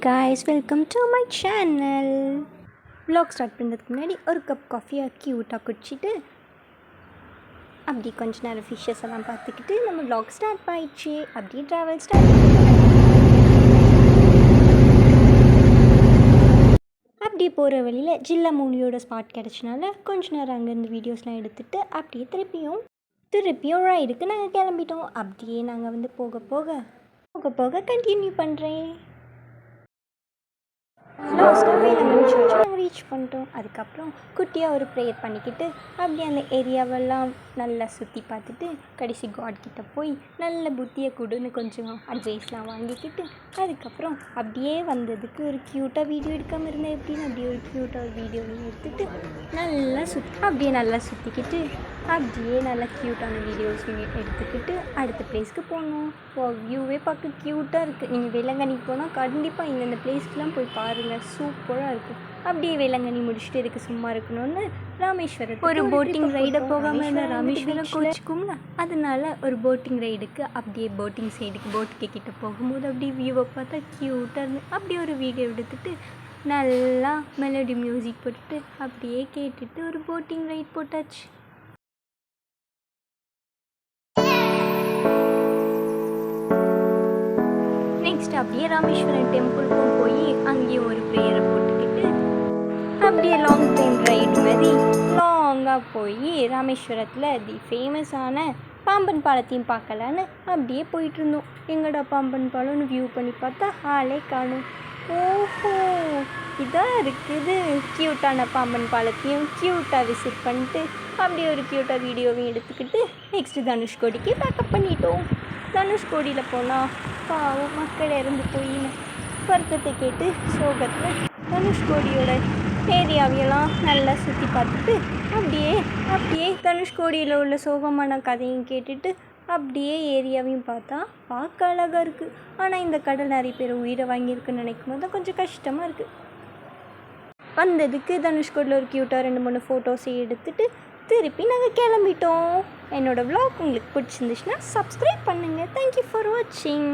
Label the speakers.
Speaker 1: guys, welcome to my channel. Vlog start பண்ணுறதுக்கு முன்னாடி ஒரு கப் காஃபியாக க்யூட்டாக குடிச்சிட்டு அப்படி கொஞ்ச நேரம் ஃபிஷ்ஷஸ் எல்லாம் பார்த்துக்கிட்டு நம்ம vlog ஸ்டார்ட் ஆயிடுச்சு. அப்படியே ட்ராவல் ஸ்டார்ட் அப்படியே போகிற வழியில் ஜில்லா மூவியோட ஸ்பாட் கிடச்சினால கொஞ்ச நேரம் அங்கேருந்து வீடியோஸ்லாம் எடுத்துகிட்டு அப்படியே திருப்பியும் ரைடுக்கு நாங்கள் கிளம்பிட்டோம். அப்படியே நாங்கள் போக போக கண்டினியூ பண்ணுறேன். லாஸ்ட்டாக வேளாங்கண்ணி சர்ச் நாங்கள் ரீச் பண்ணிட்டோம். அதுக்கப்புறம் குட்டியாக ஒரு ப்ரேயர் பண்ணிக்கிட்டு அப்படியே அந்த ஏரியாவெல்லாம் நல்லா சுற்றி பார்த்துட்டு கடைசி காட்கிட்ட போய் நல்ல புத்தியை கொடுன்னு கொஞ்சம் அட்வைஸ்லாம் வாங்கிக்கிட்டு அதுக்கப்புறம் அப்படியே வந்ததுக்கு ஒரு க்யூட்டாக வீடியோ எடுக்காமல் இருந்தேன். எப்படின்னு அப்படியே ஒரு க்யூட்டாக வீடியோ எடுத்துகிட்டு நல்லா சுற்றிக்கிட்டு அப்படியே நல்லா க்யூட்டான வீடியோஸ் எடுத்துக்கிட்டு அடுத்த பிளேஸ்க்கு போனோம். வியூவே பார்க்க க்யூட்டாக இருக்குது. நீங்கள் வேளாங்கண்ணிக்கு போனால் கண்டிப்பாக இந்த பிளேஸ்க்கெலாம் போய் பாருங்கள், சூப்பராக இருக்கும். அப்படியே வேளாங்கண்ணி முடிச்சுட்டு இதுக்கு சும்மா இருக்கணும்னு ராமேஸ்வரம் ஒரு போட்டிங் ரைடை போகாமல் இந்த ராமேஸ்வரம் கோச்சுக்கும்ல, அதனால ஒரு போட்டிங் ரைடுக்கு அப்படியே போட்டிங் சைடுக்கு போட்டுக்கு கிட்ட போகும்போது அப்படியே வியூவை பார்த்தா க்யூட்டாக இருந்து அப்படியே ஒரு வீடியோ எடுத்துகிட்டு நல்லா மெலடி மியூசிக் போட்டுட்டு அப்படியே கேட்டுட்டு ஒரு போட்டிங் ரைட் போட்டாச்சு. நெக்ஸ்ட் அப்படியே ராமேஸ்வரம் டெம்பிளுக்கும் போய் அங்கேயும் ஒரு ப்ரேயரை போட்டுக்கிட்டு அப்படியே லாங் டைம் ரைடு மாதிரி லாங்காக போய் ராமேஸ்வரத்தில் தி ஃபேமஸான பாம்பன் பாலத்தையும் பார்க்கலான்னு அப்படியே போயிட்டுருந்தோம். எங்கடா பாம்பன் பாலம்னு வியூ பண்ணி பார்த்தா ஆளே காணும். ஓஹோ, இதான் இருக்குது. க்யூட்டான பாம்பன் பாலத்தையும் க்யூட்டாக விசிட் பண்ணிட்டு அப்படியே ஒரு க்யூட்டாக வீடியோவையும் எடுத்துக்கிட்டு நெக்ஸ்ட்டு தனுஷ்கோடிக்கு பேக்கப் பண்ணிட்டோம். தனுஷ்கோடியில் போனால் பாவம் மக்கள் இறந்து போய் வருத்தத்தை கேட்டு சோகத்தில் தனுஷ்கோடியோட ஏரியாவையெல்லாம் நல்லா சுற்றி பார்த்துட்டு அப்படியே தனுஷ்கோடியில் உள்ள சோகமான கதையும் கேட்டுட்டு அப்படியே ஏரியாவையும் பார்த்தா பார்க்க அழகாக இருக்குது. ஆனால் இந்த கடல் நிறைய பேர் உயிரை வாங்கியிருக்குன்னு நினைக்கும் போது தான் கொஞ்சம் கஷ்டமாக இருக்குது. வந்ததுக்கு தனுஷ்கோடியில் ஒரு க்யூட்டாக 2-3 ஃபோட்டோஸை எடுத்துகிட்டு திருப்பி நாங்கள் கிளம்பிட்டோம். என்னோடய vlog உங்களுக்கு பிடிச்சிருந்துச்சுன்னா சப்ஸ்கிரைப் பண்ணுங்கள். தேங்க்யூ ஃபார் வாட்சிங்.